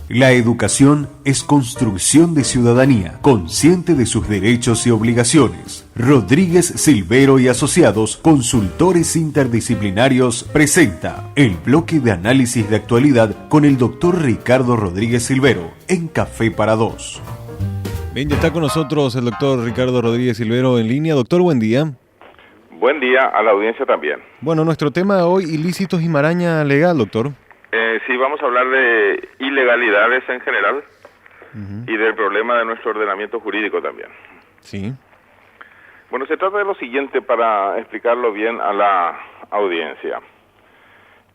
La educación es construcción de ciudadanía, consciente de sus derechos y obligaciones. Rodríguez Silvero y Asociados, consultores interdisciplinarios, presenta el bloque de análisis de actualidad con el doctor Ricardo Rodríguez Silvero en Café para Dos. Bien, ya está con nosotros el doctor Ricardo Rodríguez Silvero en línea. Doctor, buen día. Buen día a la audiencia también. Bueno, nuestro tema hoy, ilícitos y maraña legal, doctor. Sí, vamos a hablar de ilegalidades en general y del problema de nuestro ordenamiento jurídico también. Sí. Bueno, se trata de lo siguiente para explicarlo bien a la audiencia.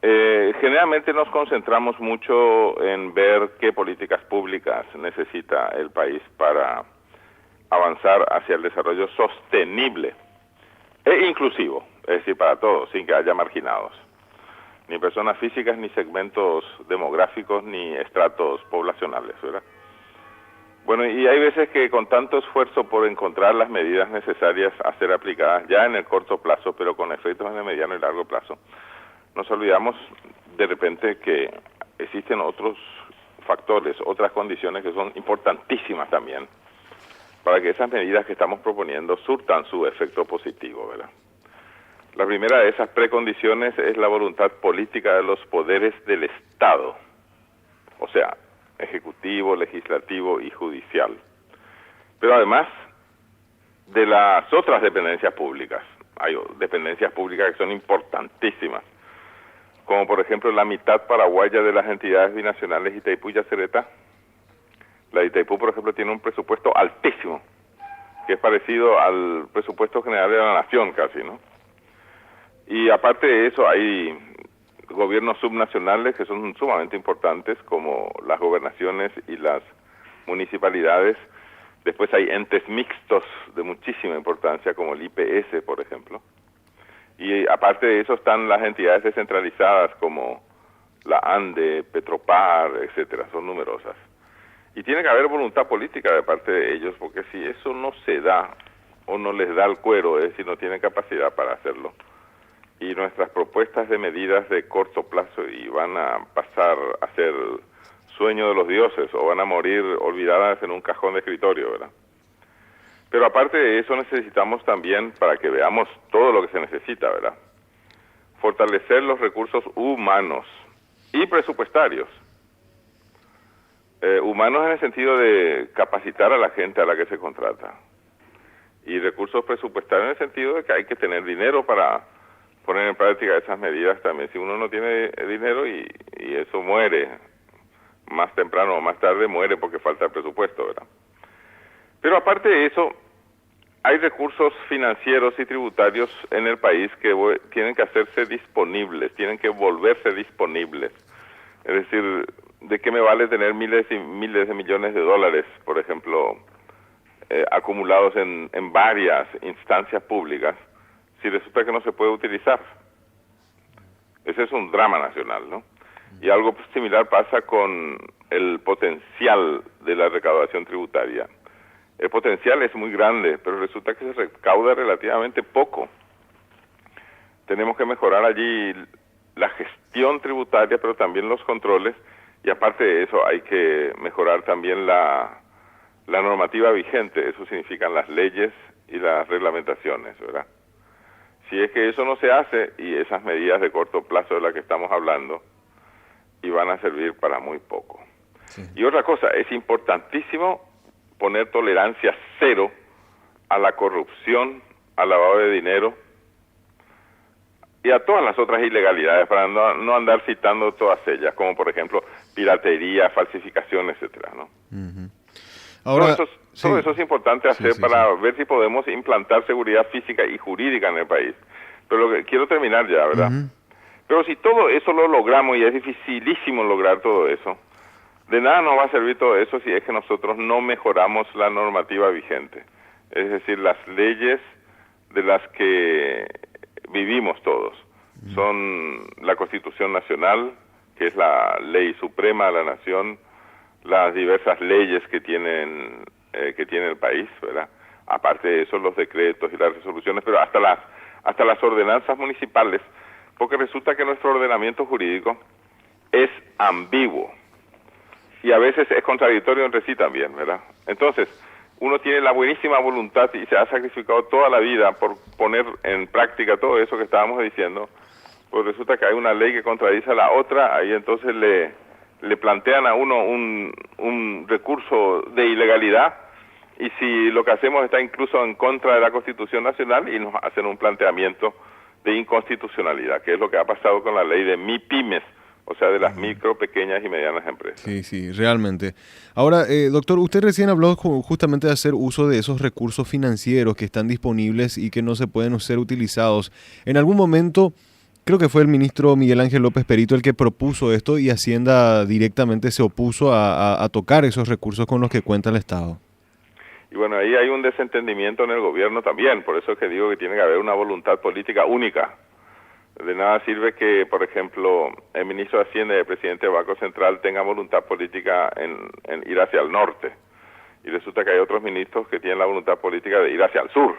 Generalmente nos concentramos mucho en ver qué políticas públicas necesita el país para avanzar hacia el desarrollo sostenible e inclusivo, es decir, para todos, sin que haya marginados. Ni personas físicas, ni segmentos demográficos, ni estratos poblacionales, ¿verdad? Bueno, y hay veces que con tanto esfuerzo por encontrar las medidas necesarias a ser aplicadas ya en el corto plazo, pero con efectos en el mediano y largo plazo, nos olvidamos de repente que existen otros factores, otras condiciones que son importantísimas también para que esas medidas que estamos proponiendo surtan su efecto positivo, ¿verdad? La primera de esas precondiciones es la voluntad política de los poderes del Estado, o sea, ejecutivo, legislativo y judicial. Pero además de las otras dependencias públicas, hay dependencias públicas que son importantísimas, como por ejemplo la mitad paraguaya de las entidades binacionales Itaipú y Yacyretá. La de Itaipú, por ejemplo, tiene un presupuesto altísimo, que es parecido al presupuesto general de la nación casi, ¿no? Y aparte de eso hay gobiernos subnacionales que son sumamente importantes, como las gobernaciones y las municipalidades. Después hay entes mixtos de muchísima importancia, como el IPS, por ejemplo. Y aparte de eso están las entidades descentralizadas, como la ANDE, Petropar, etcétera, son numerosas. Y tiene que haber voluntad política de parte de ellos, porque si eso no se da, o no les da el cuero, es decir, no tienen capacidad para hacerlo, y nuestras propuestas de medidas de corto plazo y van a pasar a ser sueño de los dioses o van a morir olvidadas en un cajón de escritorio, ¿verdad? Pero aparte de eso necesitamos también, para que veamos todo lo que se necesita, ¿verdad?, fortalecer los recursos humanos y presupuestarios. Humanos en el sentido de capacitar a la gente a la que se contrata, y recursos presupuestarios en el sentido de que hay que tener dinero para poner en práctica esas medidas también. Si uno no tiene dinero y eso muere, más temprano o más tarde muere porque falta el presupuesto, ¿verdad? Pero aparte de eso, hay recursos financieros y tributarios en el país que tienen que hacerse disponibles, tienen que volverse disponibles. Es decir, ¿de qué me vale tener miles y miles de millones de dólares, por ejemplo, acumulados en varias instancias públicas, si resulta que no se puede utilizar? Ese es un drama nacional, ¿no? Y algo similar pasa con el potencial de la recaudación tributaria. El potencial es muy grande, pero resulta que se recauda relativamente poco. Tenemos que mejorar allí la gestión tributaria, pero también los controles, y aparte de eso hay que mejorar también la normativa vigente. Eso significan las leyes y las reglamentaciones, ¿verdad? Si es que eso no se hace, y esas medidas de corto plazo de las que estamos hablando, y van a servir para muy poco. Sí. Y otra cosa, es importantísimo poner tolerancia cero a la corrupción, al lavado de dinero y a todas las otras ilegalidades, para no andar citando todas ellas, como por ejemplo piratería, falsificación, etcétera, ¿no? Ahora, todo eso es importante hacer para ver si podemos implantar seguridad física y jurídica en el país. Pero lo que quiero terminar ya, ¿verdad? Pero si todo eso lo logramos, y es dificilísimo lograr todo eso, de nada nos va a servir todo eso si es que nosotros no mejoramos la normativa vigente. Es decir, las leyes de las que vivimos todos. Son la Constitución Nacional, que es la ley suprema de la nación, las diversas leyes que tiene el país, ¿verdad? Aparte de eso, los decretos y las resoluciones, pero hasta las ordenanzas municipales, porque resulta que nuestro ordenamiento jurídico es ambiguo. y a veces es contradictorio entre sí también, ¿verdad? Entonces, uno tiene la buenísima voluntad y se ha sacrificado toda la vida por poner en práctica todo eso que estábamos diciendo, pues resulta que hay una ley que contradice a la otra, ahí entonces le plantean a uno un recurso de ilegalidad, y si lo que hacemos está incluso en contra de la Constitución Nacional, y nos hacen un planteamiento de inconstitucionalidad, que es lo que ha pasado con la ley de MIPYMES, o sea, de las micro, pequeñas y medianas empresas. Sí, sí, realmente. Ahora, doctor, usted recién habló justamente de hacer uso de esos recursos financieros que están disponibles y que no se pueden ser utilizados. En algún momento, creo que fue el ministro Miguel Ángel López Perito el que propuso esto, y Hacienda directamente se opuso a tocar esos recursos con los que cuenta el Estado. Y bueno, ahí hay un desentendimiento en el gobierno también, por eso es que digo que tiene que haber una voluntad política única. De nada sirve que, por ejemplo, el ministro de Hacienda y el presidente del Banco Central tengan voluntad política en ir hacia el norte. Y resulta que hay otros ministros que tienen la voluntad política de ir hacia el sur.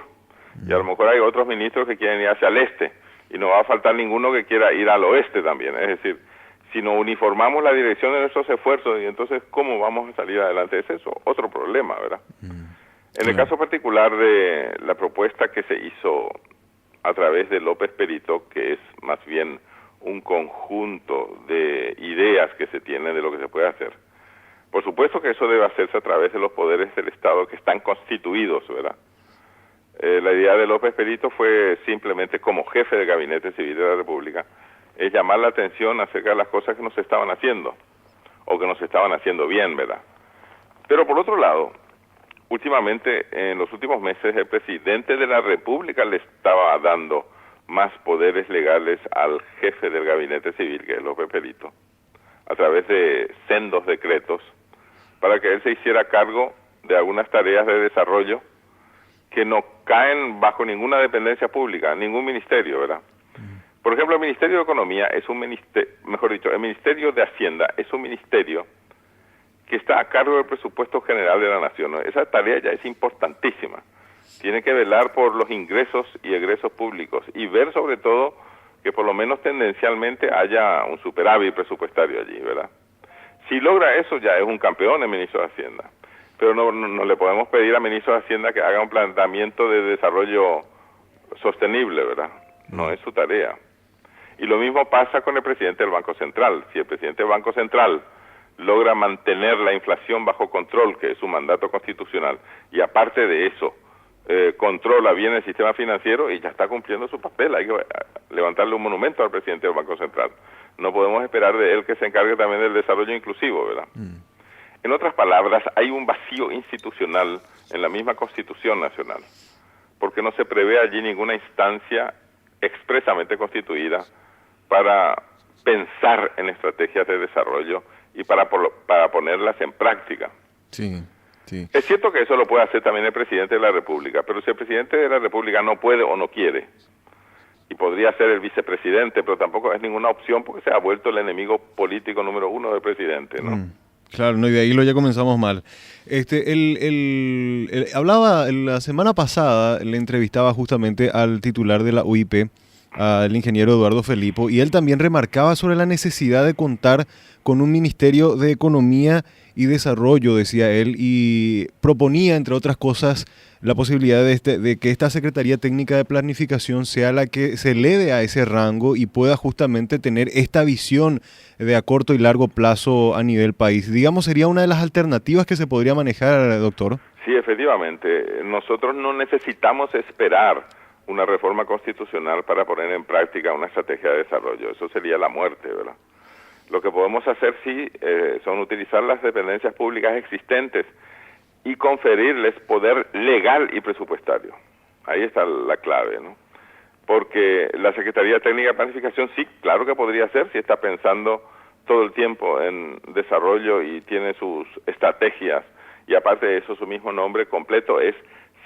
Y a lo mejor hay otros ministros que quieren ir hacia el este. Y no va a faltar ninguno que quiera ir al oeste también. Es decir, si no uniformamos la dirección de nuestros esfuerzos, y entonces, ¿cómo vamos a salir adelante? Es eso, otro problema, ¿verdad? En el caso particular de la propuesta que se hizo a través de López Perito, que es más bien un conjunto de ideas que se tienen de lo que se puede hacer. Por supuesto que eso debe hacerse a través de los poderes del Estado que están constituidos, ¿verdad? La idea de López Perito fue simplemente, como jefe del Gabinete Civil de la República, es llamar la atención acerca de las cosas que no se estaban haciendo, o que no se estaban haciendo bien, ¿verdad? Pero por otro lado, últimamente, en los últimos meses, el presidente de la República le estaba dando más poderes legales al jefe del Gabinete Civil, que es López Perito, a través de sendos decretos, para que él se hiciera cargo de algunas tareas de desarrollo que no caen bajo ninguna dependencia pública, ningún ministerio, ¿verdad? Por ejemplo, el Ministerio de Economía es un ministerio, mejor dicho, el Ministerio de Hacienda es un ministerio que está a cargo del presupuesto general de la nación, ¿no? Esa tarea ya es importantísima. Tiene que velar por los ingresos y egresos públicos y ver sobre todo que por lo menos tendencialmente haya un superávit presupuestario allí, ¿verdad? Si logra eso, ya es un campeón el ministro de Hacienda. Pero no le podemos pedir al ministro de Hacienda que haga un planteamiento de desarrollo sostenible, ¿verdad? No es su tarea. Y lo mismo pasa con el presidente del Banco Central. Si el presidente del Banco Central logra mantener la inflación bajo control, que es su mandato constitucional, y aparte de eso, controla bien el sistema financiero, y ya está cumpliendo su papel. Hay que levantarle un monumento al presidente del Banco Central. No podemos esperar de él que se encargue también del desarrollo inclusivo, ¿verdad? En otras palabras, hay un vacío institucional en la misma Constitución Nacional, porque no se prevé allí ninguna instancia expresamente constituida para pensar en estrategias de desarrollo y para ponerlas en práctica. Sí, sí. Es cierto que eso lo puede hacer también el presidente de la República, pero si el presidente de la República no puede o no quiere, y podría ser el vicepresidente, pero tampoco es ninguna opción porque se ha vuelto el enemigo político número uno del presidente, ¿no? Claro, no, y de ahí ya comenzamos mal. Hablaba la semana pasada, le entrevistaba justamente al titular de la UIP, al ingeniero Eduardo Felipo, y él también remarcaba sobre la necesidad de contar con un Ministerio de Economía y Desarrollo, decía él, y proponía, entre otras cosas, la posibilidad de que esta Secretaría Técnica de Planificación sea la que se eleve a ese rango y pueda justamente tener esta visión de a corto y largo plazo a nivel país. Digamos, sería una de las alternativas que se podría manejar, doctor. Sí, efectivamente. Nosotros no necesitamos esperar una reforma constitucional para poner en práctica una estrategia de desarrollo. Eso sería la muerte, ¿verdad? Lo que podemos hacer sí son utilizar las dependencias públicas existentes y conferirles poder legal y presupuestario. Ahí está la clave, ¿no? Porque la Secretaría Técnica de Planificación sí, claro que podría ser, si está pensando todo el tiempo en desarrollo y tiene sus estrategias, y aparte de eso su mismo nombre completo es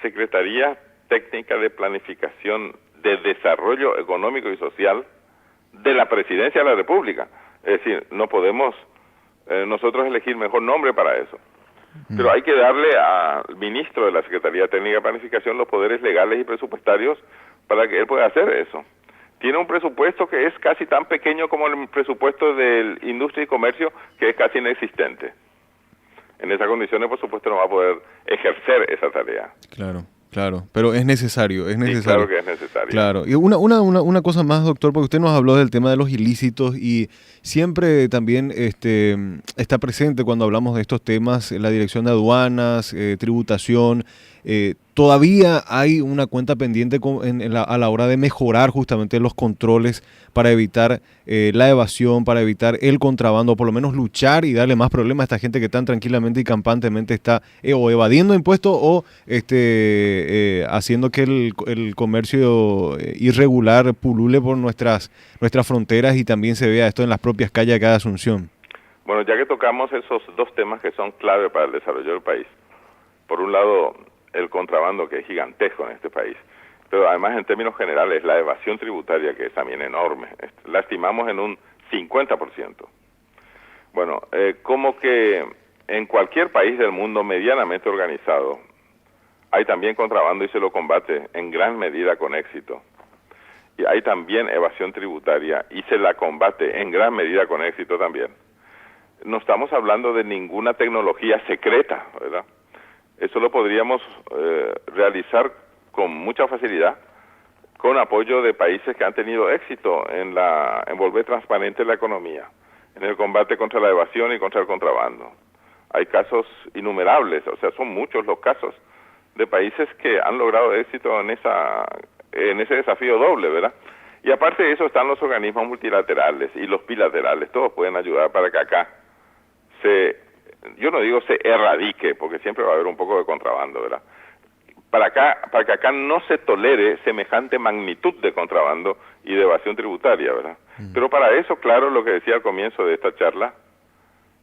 Secretaría Técnica de Planificación de Desarrollo Económico y Social de la Presidencia de la República. Es decir, no podemos nosotros elegir mejor nombre para eso. Pero hay que darle al ministro de la Secretaría Técnica de Planificación los poderes legales y presupuestarios para que él pueda hacer eso. Tiene un presupuesto que es casi tan pequeño como el presupuesto de Industria y Comercio, que es casi inexistente. En esas condiciones, por supuesto, no va a poder ejercer esa tarea. Claro, pero es necesario. Sí, claro que es necesario. Claro, y una cosa más, doctor, porque usted nos habló del tema de los ilícitos y siempre también está presente cuando hablamos de estos temas la Dirección de Aduanas, tributación. Todavía hay una cuenta pendiente a la hora de mejorar justamente los controles para evitar la evasión, para evitar el contrabando, por lo menos luchar y darle más problemas a esta gente que tan tranquilamente y campantemente está o evadiendo impuestos o haciendo que el comercio irregular pulule por nuestras fronteras y también se vea esto en las propias calles acá de Asunción. Bueno, ya que tocamos esos dos temas que son clave para el desarrollo del país, por un lado el contrabando, que es gigantesco en este país, pero además en términos generales la evasión tributaria, que es también enorme, la estimamos en un 50%. Bueno, como que en cualquier país del mundo medianamente organizado hay también contrabando y se lo combate en gran medida con éxito. Y hay también evasión tributaria y se la combate en gran medida con éxito también. No estamos hablando de ninguna tecnología secreta, ¿verdad? Eso lo podríamos realizar con mucha facilidad, con apoyo de países que han tenido éxito en volver transparente la economía, en el combate contra la evasión y contra el contrabando. Hay casos innumerables, o sea, son muchos los casos de países que han logrado éxito en ese desafío doble, ¿verdad? Y aparte de eso están los organismos multilaterales y los bilaterales, todos pueden ayudar para que acá yo no digo se erradique, porque siempre va a haber un poco de contrabando, ¿verdad? Para que acá no se tolere semejante magnitud de contrabando y de evasión tributaria, ¿verdad? Pero para eso, claro, lo que decía al comienzo de esta charla,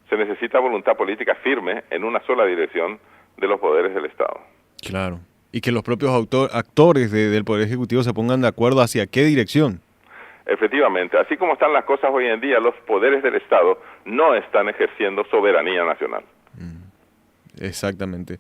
se necesita voluntad política firme en una sola dirección de los poderes del Estado. Claro, y que los propios actores del Poder Ejecutivo se pongan de acuerdo hacia qué dirección. Efectivamente, así como están las cosas hoy en día, los poderes del Estado no están ejerciendo soberanía nacional. Exactamente.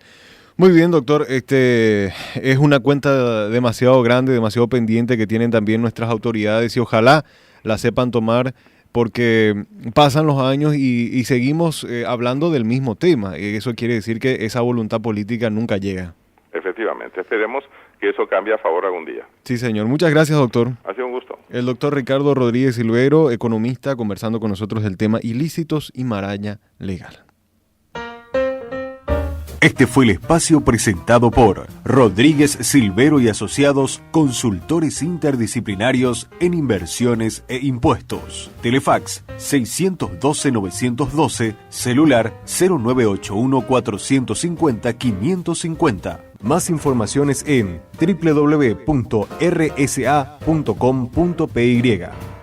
Muy bien, doctor. Es una cuenta demasiado grande, demasiado pendiente que tienen también nuestras autoridades y ojalá la sepan tomar porque pasan los años y seguimos hablando del mismo tema. Y eso quiere decir que esa voluntad política nunca llega. Efectivamente. Esperemos que eso cambie a favor algún día. Sí, señor. Muchas gracias, doctor. Ha sido un gusto. El doctor Ricardo Rodríguez Silvero, economista, conversando con nosotros del tema ilícitos y maraña legal. Este fue el espacio presentado por Rodríguez Silvero y Asociados, consultores interdisciplinarios en inversiones e impuestos. Telefax 612-912, celular 0981-450-550. Más informaciones en www.rsa.com.py.